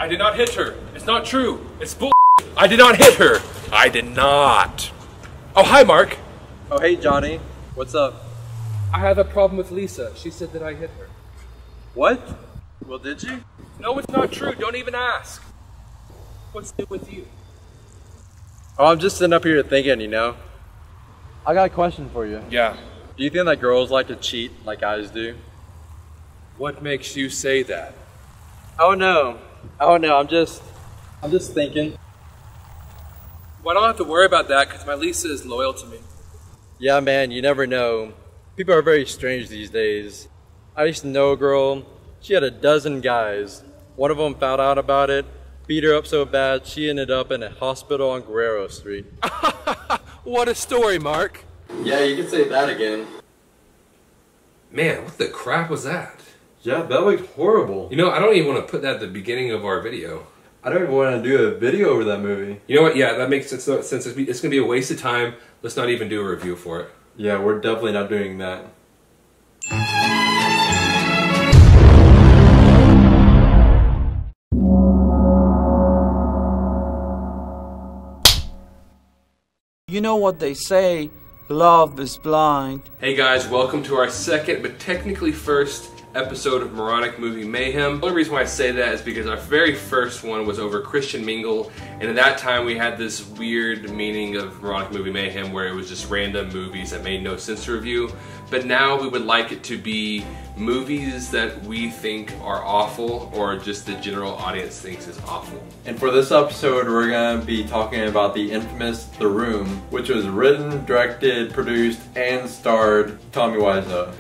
I did not hit her. It's not true. It's bull. I did not hit her. I did not. Oh, hi, Mark. Oh, hey, Johnny. What's up? I have a problem with Lisa. She said that I hit her. What? Well, did you? No, it's not true. Don't even ask. What's new with you? Oh, I'm just sitting up here thinking, you know. I got a question for you. Yeah. Do you think that girls like to cheat like guys do? What makes you say that? Oh no. I'm just thinking. Well, I don't have to worry about that because my Lisa is loyal to me. Yeah, man, you never know. People are very strange these days. I used to know a girl. She had a dozen guys. One of them found out about it, beat her up so bad she ended up in a hospital on Guerrero Street. What a story, Mark. Yeah, you can say that again. Man, what the crap was that? Yeah, that looked horrible. You know, I don't even want to put that at the beginning of our video. I don't even want to do a video over that movie. You know what? Yeah, that makes sense. Since it's going to be a waste of time, let's not even do a review for it. Yeah, we're definitely not doing that. You know what they say, love is blind. Hey guys, welcome to our second, but technically first episode of Moronic Movie Mayhem. The only reason why I say that is because our very first one was over Christian Mingle, and at that time we had this weird meaning of Moronic Movie Mayhem where it was just random movies that made no sense to review. But now we would like it to be movies that we think are awful or just the general audience thinks is awful. And for this episode we're going to be talking about the infamous The Room, which was written, directed, produced, and starred Tommy Wiseau.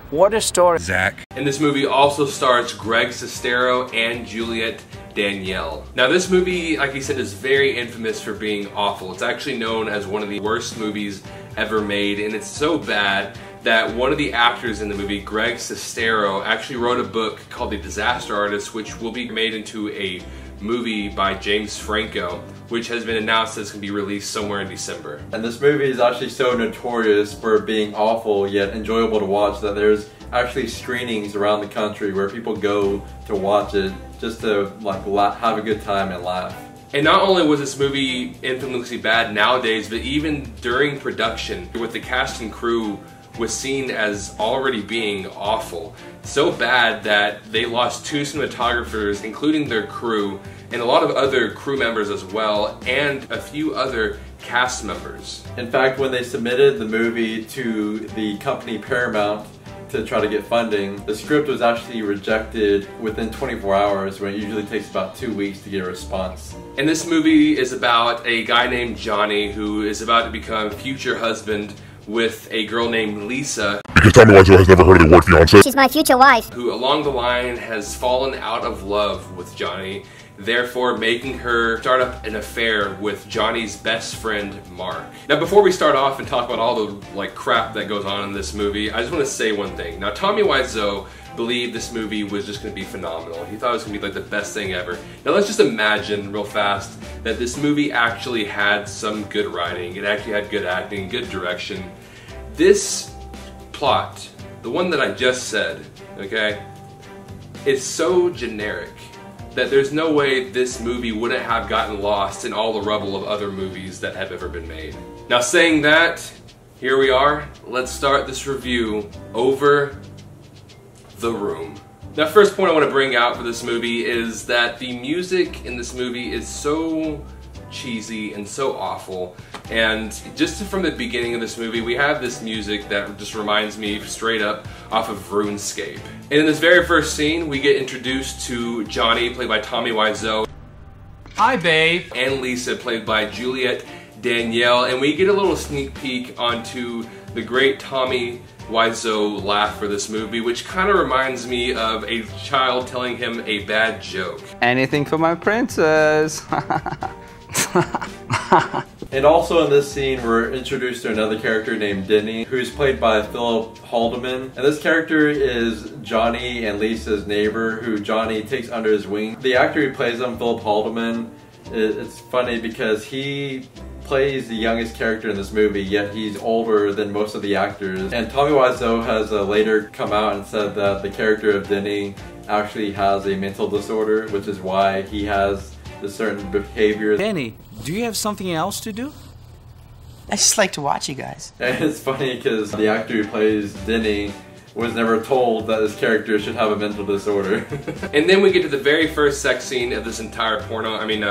What a story. Zach. And this movie also stars Greg Sestero and Juliette Danielle. Now this movie, like he said, is very infamous for being awful. It's actually known as one of the worst movies ever made, and it's so bad that one of the actors in the movie, Greg Sestero, actually wrote a book called The Disaster Artist, which will be made into a movie by James Franco, which has been announced that it's going to be released somewhere in December. And this movie is actually so notorious for being awful yet enjoyable to watch that there's actually screenings around the country where people go to watch it just to like have a good time and laugh. And not only was this movie infamously bad nowadays, but even during production with the cast and crew was seen as already being awful. So bad that they lost 2 cinematographers, including their crew, and a lot of other crew members as well, and a few other cast members. In fact, when they submitted the movie to the company Paramount to try to get funding, the script was actually rejected within 24 hours, when it usually takes about 2 weeks to get a response. And this movie is about a guy named Johnny who is about to become future husband with a girl named Lisa, because Tommy Wiseau has never heard of the word fiance. She's my future wife. Who along the line has fallen out of love with Johnny, therefore making her start up an affair with Johnny's best friend, Mark. Now before we start off and talk about all the crap that goes on in this movie, I just want to say one thing. Now Tommy Wiseau believed this movie was just going to be phenomenal. He thought it was going to be like the best thing ever. Now let's just imagine real fast that this movie actually had some good writing, it actually had good acting, good direction. This plot, the one that I just said, okay, is so generic that there's no way this movie wouldn't have gotten lost in all the rubble of other movies that have ever been made. Now saying that, here we are. Let's start this review over The Room. Now first point I want to bring out for this movie is that the music in this movie is so cheesy and so awful, and just from the beginning of this movie we have this music that just reminds me straight up off of RuneScape. And in this very first scene we get introduced to Johnny, played by Tommy Wiseau. Hi, babe. And Lisa, played by Juliette Danielle, and we get a little sneak peek onto the great Tommy Wiseau laugh for this movie, which kind of reminds me of a child telling him a bad joke. Anything for my princess. And also in this scene we're introduced to another character named Denny, who's played by Philip Haldeman. And this character is Johnny and Lisa's neighbor, who Johnny takes under his wing. The actor who plays him, Philip Haldeman, it's funny because he plays the youngest character in this movie, yet he's older than most of the actors. And Tommy Wiseau has later come out and said that the character of Denny actually has a mental disorder, which is why he has this certain behavior. Penny, do you have something else to do? I just like to watch you guys. And it's funny because the actor who plays Denny was never told that his character should have a mental disorder. And then we get to the very first sex scene of this entire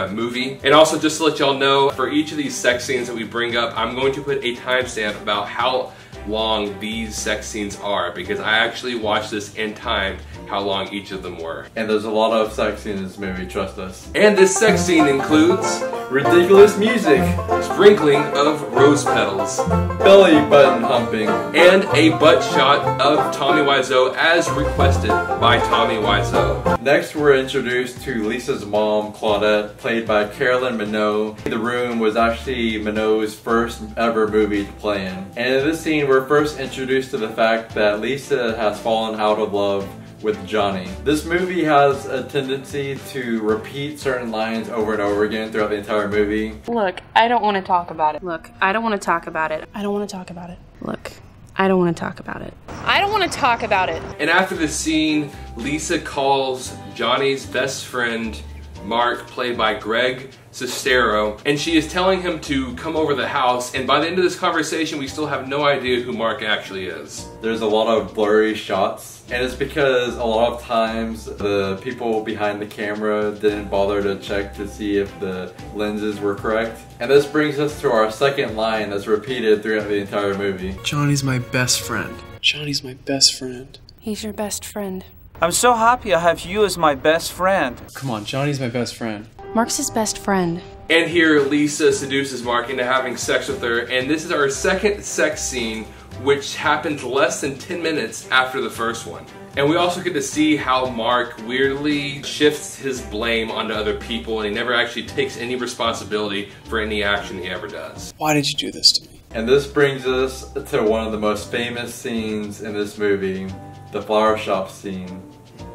movie. And also, just to let y'all know, for each of these sex scenes that we bring up, I'm going to put a timestamp about how long these sex scenes are, because I actually watched this and timed how long each of them were. And there's a lot of sex scenes in this movie, trust us. And this sex scene includes ridiculous music, sprinkling of rose petals, belly button humping, and a butt shot of Tommy Wiseau as requested by Tommy Wiseau. Next, we're introduced to Lisa's mom, Claudette, played by Carolyn Minogue. The Room was actually Minogue's first ever movie to play in. And in this scene, we're first introduced to the fact that Lisa has fallen out of love with Johnny. This movie has a tendency to repeat certain lines over and over again throughout the entire movie. Look, I don't want to talk about it. Look, I don't want to talk about it. I don't want to talk about it. Look, I don't want to talk about it. I don't want to talk about it. And after this scene, Lisa calls Johnny's best friend, Mark, played by Greg Sestero, and she is telling him to come over the house, and by the end of this conversation we still have no idea who Mark actually is. There's a lot of blurry shots, and it's because a lot of times the people behind the camera didn't bother to check to see if the lenses were correct. And this brings us to our second line that's repeated throughout the entire movie. Johnny's my best friend. Johnny's my best friend. He's your best friend. I'm so happy I have you as my best friend. Come on, Johnny's my best friend. Mark's his best friend. And here Lisa seduces Mark into having sex with her, and this is our second sex scene, which happened less than 10 minutes after the first one. And we also get to see how Mark weirdly shifts his blame onto other people, and he never actually takes any responsibility for any action he ever does. Why did you do this to me? And this brings us to one of the most famous scenes in this movie, the flower shop scene.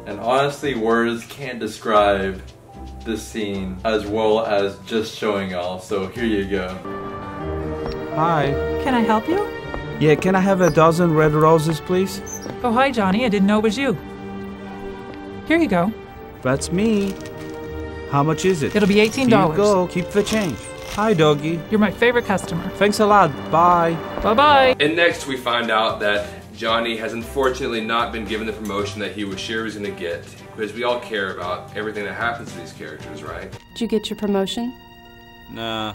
And honestly, words can't describe this scene as well as just showing y'all, so here you go. Hi. Can I help you? Yeah, can I have a dozen red roses, please? Oh, hi, Johnny. I didn't know it was you. Here you go. That's me. How much is it? It'll be $18. Here you go. Keep the change. Hi, doggy. You're my favorite customer. Thanks a lot. Bye. Bye-bye. And next we find out that Johnny has unfortunately not been given the promotion that he was sure he was going to get, because we all care about everything that happens to these characters, right? Did you get your promotion? Nah.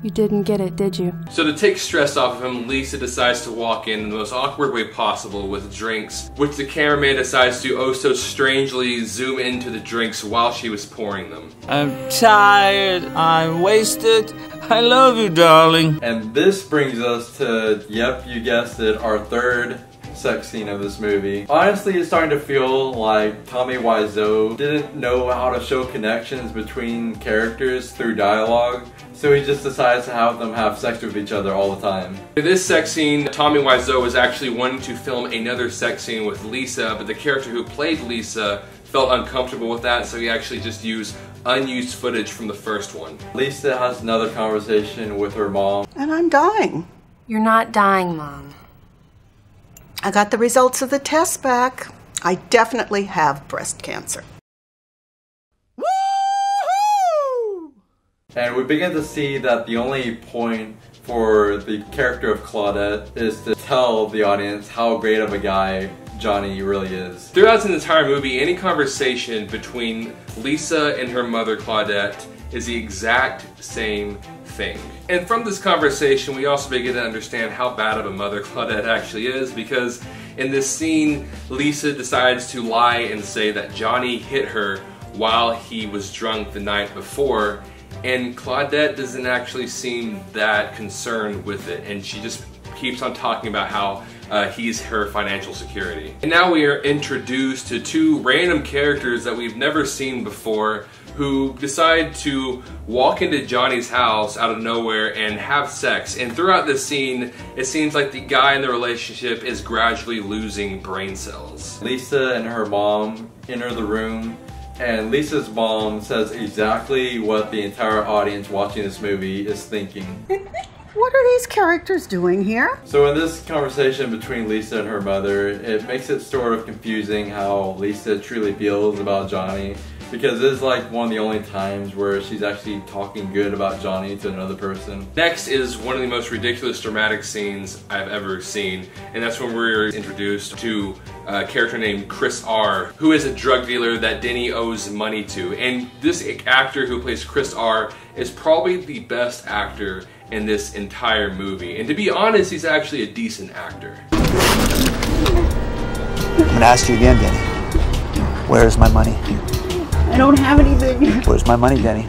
You didn't get it, did you? So to take stress off of him, Lisa decides to walk in the most awkward way possible with drinks, which the cameraman decides to oh so strangely zoom into the drinks while she was pouring them. I'm tired. I'm wasted. I love you, darling. And this brings us to, yep, you guessed it, our third sex scene of this movie. Honestly, it's starting to feel like Tommy Wiseau didn't know how to show connections between characters through dialogue, so he just decides to have them have sex with each other all the time. In this sex scene, Tommy Wiseau was actually wanting to film another sex scene with Lisa, but the character who played Lisa felt uncomfortable with that, so he actually just used unused footage from the first one. Lisa has another conversation with her mom. And I'm dying. You're not dying, Mom. I got the results of the test back. I definitely have breast cancer. Woo-hoo! And we begin to see that the only point for the character of Claudette is to tell the audience how great of a guy Johnny really is. Throughout this entire movie, any conversation between Lisa and her mother Claudette is the exact same thing. And from this conversation, we also begin to understand how bad of a mother Claudette actually is, because in this scene, Lisa decides to lie and say that Johnny hit her while he was drunk the night before, and Claudette doesn't actually seem that concerned with it, and she just keeps on talking about how he's her financial security. And now we are introduced to two random characters that we've never seen before, who decide to walk into Johnny's house out of nowhere and have sex. And throughout this scene, it seems like the guy in the relationship is gradually losing brain cells. Lisa and her mom enter the room, and Lisa's mom says exactly what the entire audience watching this movie is thinking. What are these characters doing here? So in this conversation between Lisa and her mother, it makes it sort of confusing how Lisa truly feels about Johnny, because this is like one of the only times where she's actually talking good about Johnny to another person. Next is one of the most ridiculous dramatic scenes I've ever seen, and that's when we're introduced to a character named Chris R., who is a drug dealer that Denny owes money to. And this actor who plays Chris R. is probably the best actor in this entire movie. And to be honest, he's actually a decent actor. I'm gonna ask you again, Denny. Where's my money? I don't have anything. Where's my money, Denny?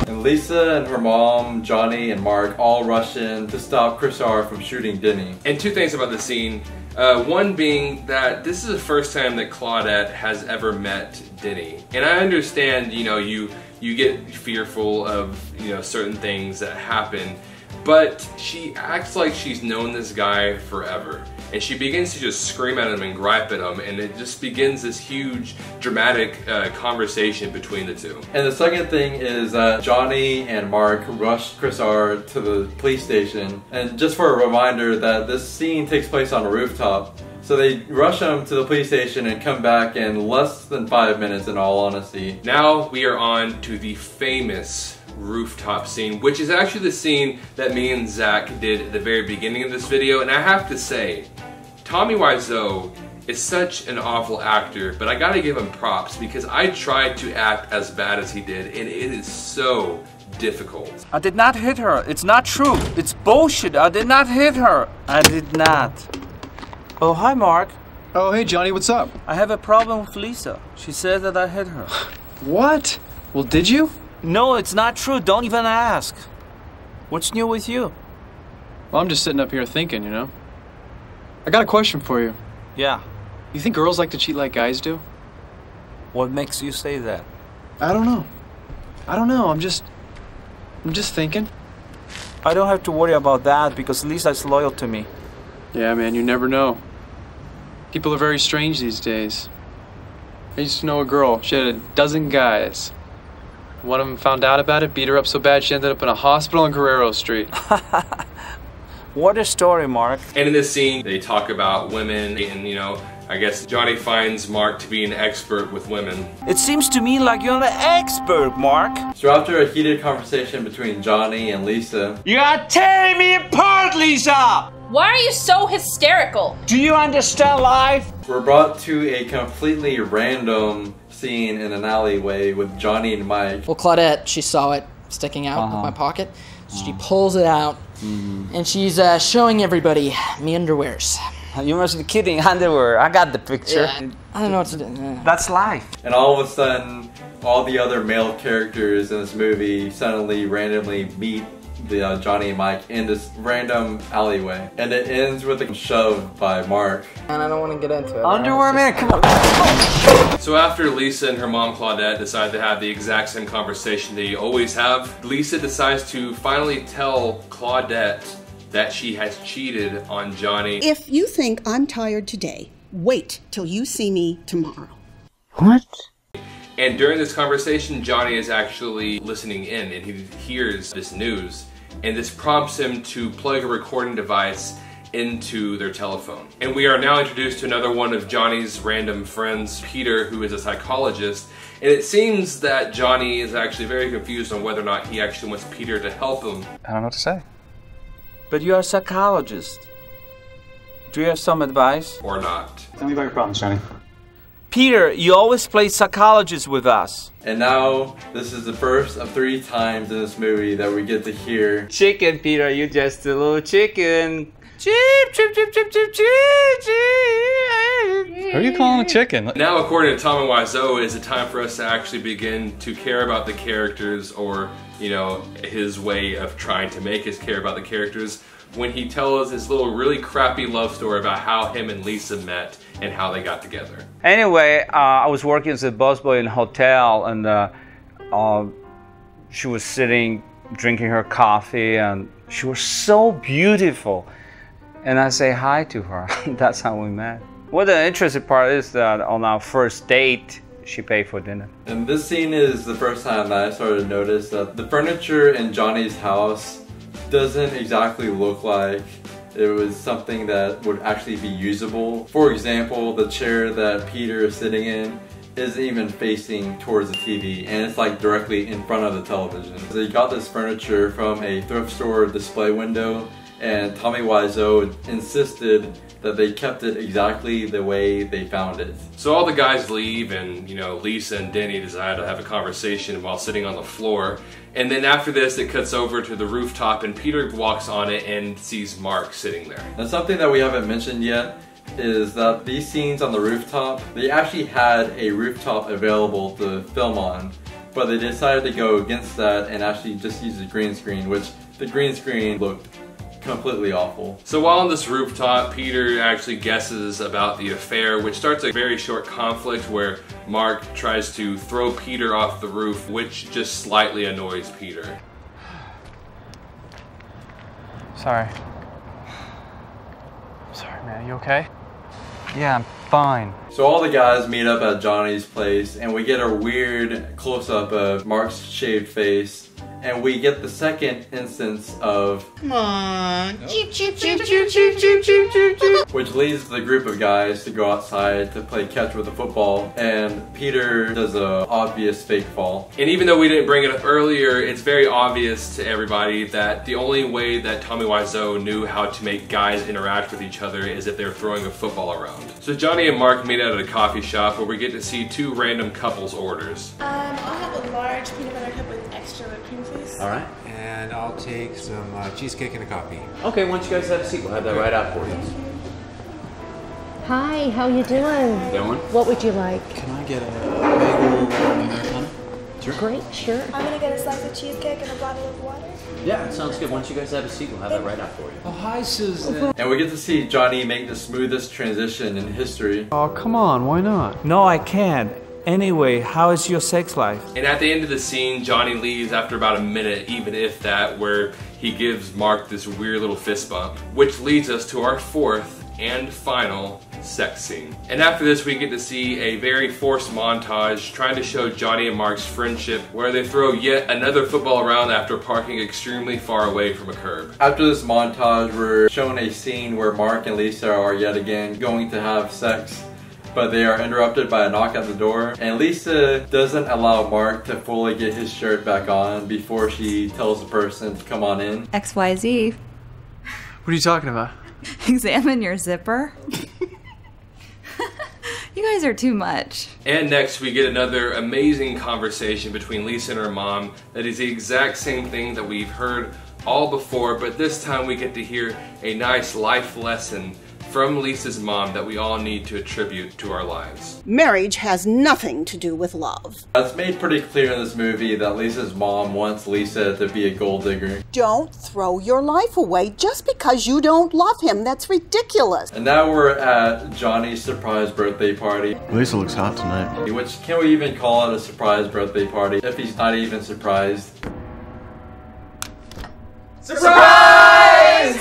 And Lisa and her mom, Johnny and Mark all rush in to stop Chris R. from shooting Denny. And two things about the scene. One being that this is the first time that Claudette has ever met Denny. And I understand, you know, you get fearful of, you know, certain things that happen, but she acts like she's known this guy forever. And she begins to just scream at him and gripe at him, and it just begins this huge dramatic conversation between the two. And the second thing is that Johnny and Mark rush Chris R. to the police station. And just for a reminder that this scene takes place on a rooftop, so they rush him to the police station and come back in less than 5 minutes, in all honesty. Now we are on to the famous rooftop scene, which is actually the scene that me and Zach did at the very beginning of this video. And I have to say, Tommy Wiseau is such an awful actor, but I gotta give him props because I tried to act as bad as he did, and it is so difficult. I did not hit her. It's not true. It's bullshit. I did not hit her. I did not. Oh, hi, Mark. Oh, hey, Johnny, what's up? I have a problem with Lisa. She said that I hit her. What? Well, did you? No, it's not true. Don't even ask. What's new with you? Well, I'm just sitting up here thinking, you know. I got a question for you. Yeah. You think girls like to cheat like guys do? What makes you say that? I don't know. I don't know. I'm just thinking. I don't have to worry about that because Lisa's loyal to me. Yeah, man, you never know. People are very strange these days. I used to know a girl. She had a dozen guys. One of them found out about it, beat her up so bad she ended up in a hospital on Guerrero Street. What a story, Mark. And in this scene, they talk about women, and you know, I guess Johnny finds Mark to be an expert with women. It seems to me like you're an expert, Mark. So after a heated conversation between Johnny and Lisa, You are tearing me apart, Lisa! Why are you so hysterical? Do you understand life? we're brought to a completely random scene in an alleyway with Johnny and Mike. Well, Claudette, she saw it sticking out of my pocket. So she pulls it out, and she's showing everybody me underwears. You must be kidding. Underwear. I got the picture. Yeah, I don't know what to do. That's life. And all of a sudden, all the other male characters in this movie suddenly randomly meet the Johnny and Mike in this random alleyway. And it ends with a shove by Mark. And I don't want to get into it. Underwear, man, come on. So after Lisa and her mom Claudette decide to have the exact same conversation they always have, Lisa decides to finally tell Claudette that she has cheated on Johnny. If you think I'm tired today, wait till you see me tomorrow. What? And during this conversation, Johnny is actually listening in, and he hears this news, and this prompts him to plug a recording device into their telephone. And we are now introduced to another one of Johnny's random friends, Peter, who is a psychologist. And it seems that Johnny is actually very confused on whether or not he actually wants Peter to help him. I don't know what to say. But you're a psychologist. Do you have some advice? Or not. Tell me about your problems, Johnny. Peter, you always play psychologist with us. And now, this is the first of 3 times in this movie that we get to hear Chicken, Peter, you just a little chicken. Chip, chip, chip, chip, chip, chip, chip. Who are you calling a chicken? Now, according to Tommy Wiseau, is it time for us to actually begin to care about the characters, or, you know, his way of trying to make us care about the characters, when he tells us his little really crappy love story about how him and Lisa met and how they got together. Anyway, I was working as a busboy in a hotel, and she was sitting drinking her coffee, and she was so beautiful. And I say hi to her. That's how we met. Well, the interesting part is that on our first date, she paid for dinner. And this scene is the first time that I started to notice that the furniture in Johnny's house doesn't exactly look like it was something that would actually be usable. For example, the chair that Peter is sitting in isn't even facing towards the TV, and it's like directly in front of the television. So they got this furniture from a thrift store display window, and Tommy Wiseau insisted that they kept it exactly the way they found it. So all the guys leave, and Lisa and Denny decide to have a conversation while sitting on the floor. And then after this, it cuts over to the rooftop, and Peter walks on it and sees Mark sitting there. And something that we haven't mentioned yet is that these scenes on the rooftop, they actually had a rooftop available to film on, but they decided to go against that and actually just use a green screen, which the green screen looked completely awful. So while on this rooftop, Peter actually guesses about the affair, which starts a very short conflict where Mark tries to throw Peter off the roof, which just slightly annoys Peter. Sorry. Sorry, man. You okay? Yeah, I'm fine. So all the guys meet up at Johnny's place, and we get a weird close-up of Mark's shaved face, and we get the second instance of Come on. which leads the group of guys to go outside to play catch with a football, and Peter does a obvious fake fall. And even though we didn't bring it up earlier, it's very obvious to everybody that the only way that Tommy Wiseau knew how to make guys interact with each other is if they're throwing a football around. So Johnny and Mark meet at a coffee shop where we get to see two random couples' orders. I'll have a large peanut butter cup with extra whipped cream, please. All right. And I'll take some cheesecake and a coffee. Okay, once you guys have a seat, we'll have that right out for you. Hi, how you doing? Doing? What would you like? Can I get a bagel and Americano? Sure. Great, sure. I'm gonna get a slice of cheesecake and a bottle of water. Yeah, sounds good. Once you guys have a seat, we'll have that right out for you. Oh, hi, Susan. And we get to see Johnny make the smoothest transition in history. Oh, come on. Why not? No, I can't. Anyway, how is your sex life? And at the end of the scene, Johnny leaves after about a minute, even if that, where he gives Mark this weird little fist bump, which leads us to our fourth and final sex scene. And after this, we get to see a very forced montage trying to show Johnny and Mark's friendship, where they throw yet another football around after parking extremely far away from a curb. After this montage, we're shown a scene where Mark and Lisa are yet again going to have sex, but they are interrupted by a knock at the door, and Lisa doesn't allow Mark to fully get his shirt back on before she tells the person to come on in. XYZ. What are you talking about? Examine your zipper. You guys are too much. And next we get another amazing conversation between Lisa and her mom that is the exact same thing that we've heard all before, but this time we get to hear a nice life lesson from Lisa's mom that we all need to attribute to our lives. Marriage has nothing to do with love. It's made pretty clear in this movie that Lisa's mom wants Lisa to be a gold digger. Don't throw your life away just because you don't love him. That's ridiculous. And now we're at Johnny's surprise birthday party. Lisa looks hot tonight. Which, can we even call it a surprise birthday party if he's not even surprised? Surprise!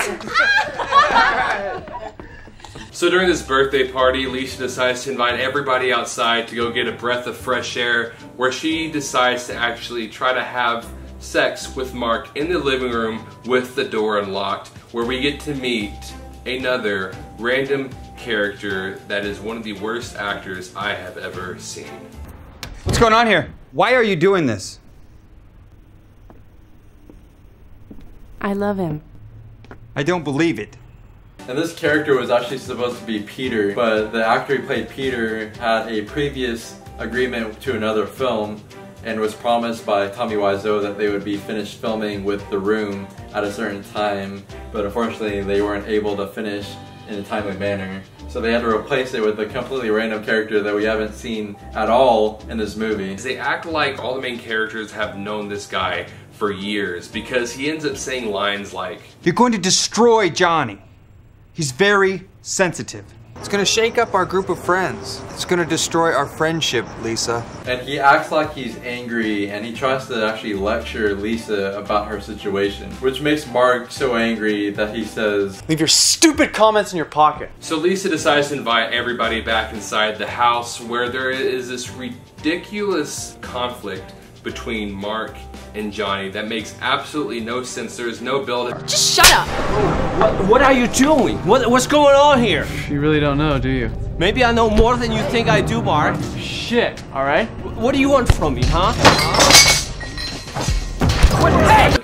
So during this birthday party, Lisa decides to invite everybody outside to go get a breath of fresh air, where she decides to actually try to have sex with Mark in the living room with the door unlocked, where we get to meet another random character that is one of the worst actors I have ever seen. What's going on here? Why are you doing this? I love him. I don't believe it. And this character was actually supposed to be Peter, but the actor who played Peter had a previous agreement to another film and was promised by Tommy Wiseau that they would be finished filming with The Room at a certain time, but unfortunately they weren't able to finish in a timely manner. So they had to replace it with a completely random character that we haven't seen at all in this movie. They act like all the main characters have known this guy for years, because he ends up saying lines like, "You're going to destroy Johnny. He's very sensitive." It's gonna shake up our group of friends. It's gonna destroy our friendship, Lisa. And he acts like he's angry, and he tries to actually lecture Lisa about her situation, which makes Mark so angry that he says, "Leave your stupid comments in your pocket." So Lisa decides to invite everybody back inside the house, where there is this ridiculous conflict between Mark and Johnny that makes absolutely no sense. There's no build-up. Just shut up! What are you doing? What's going on here? You really don't know, do you? Maybe I know more than you think I do, Mark. Shit, alright? What do you want from me, huh?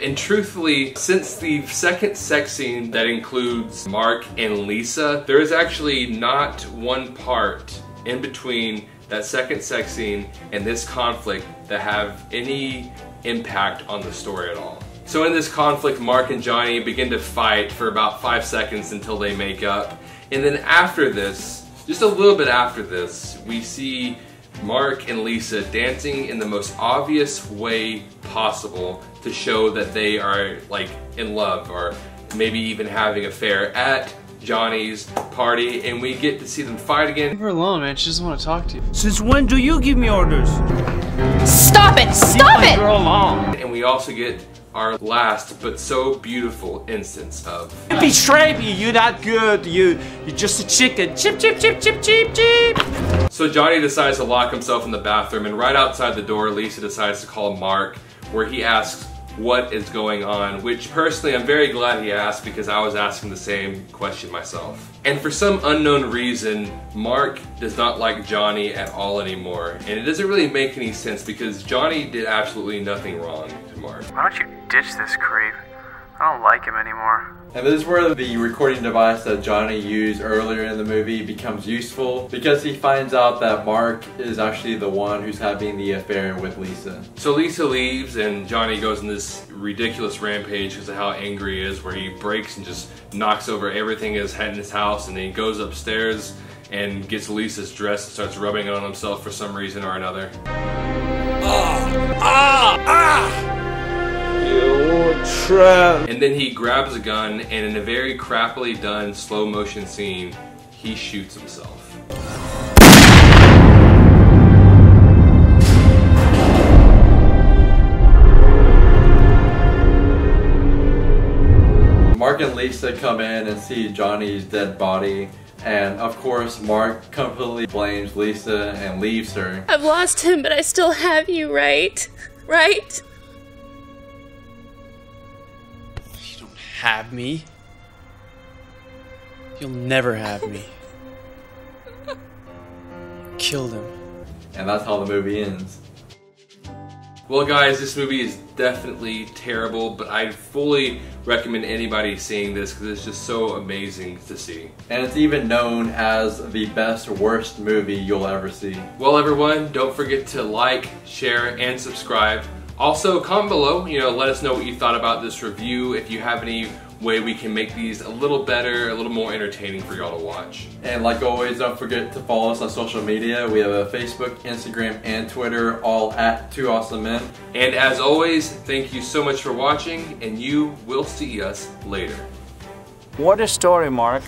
And truthfully, since the second sex scene that includes Mark and Lisa, there is actually not one part in between that second sex scene and this conflict that have any impact on the story at all. So in this conflict, Mark and Johnny begin to fight for about 5 seconds until they make up. And then after this, just a little bit after this, we see Mark and Lisa dancing in the most obvious way possible to show that they are like in love or maybe even having an affair at Johnny's party, and we get to see them fight again. Leave her alone, man. She doesn't want to talk to you. Since when do you give me orders? Stop it! Stop it! Girl along. And we also get our last but so beautiful instance of You betrayed me. You're not good. You're just a chicken. Chip, chip, chip, chip, chip, chip. So Johnny decides to lock himself in the bathroom, and right outside the door, Lisa decides to call Mark, where he asks what is going on, which personally I'm very glad he asked because I was asking the same question myself. And for some unknown reason, Mark does not like Johnny at all anymore. And it doesn't really make any sense because Johnny did absolutely nothing wrong to Mark. Why don't you ditch this creep? I don't like him anymore. And this is where the recording device that Johnny used earlier in the movie becomes useful because he finds out that Mark is actually the one who's having the affair with Lisa. So Lisa leaves and Johnny goes on this ridiculous rampage because of how angry he is, where he breaks and just knocks over everything in his house, and then he goes upstairs and gets Lisa's dress and starts rubbing it on himself for some reason or another. And then he grabs a gun, and in a very crappily done slow motion scene, he shoots himself. Mark and Lisa come in and see Johnny's dead body, and of course Mark completely blames Lisa and leaves her. I've lost him, but I still have you, right? Right? Have me? You'll never have me. Killed him. And that's how the movie ends. Well guys, this movie is definitely terrible, but I fully recommend anybody seeing this because it's just so amazing to see. And it's even known as the best worst movie you'll ever see. Well everyone, don't forget to like, share, and subscribe. Also, comment below, let us know what you thought about this review, if you have any way we can make these a little better, a little more entertaining for y'all to watch. And like always, don't forget to follow us on social media. We have a Facebook, Instagram, and Twitter, all at 2AwesomeMen. And as always, thank you so much for watching, and you will see us later. What a story, Mark.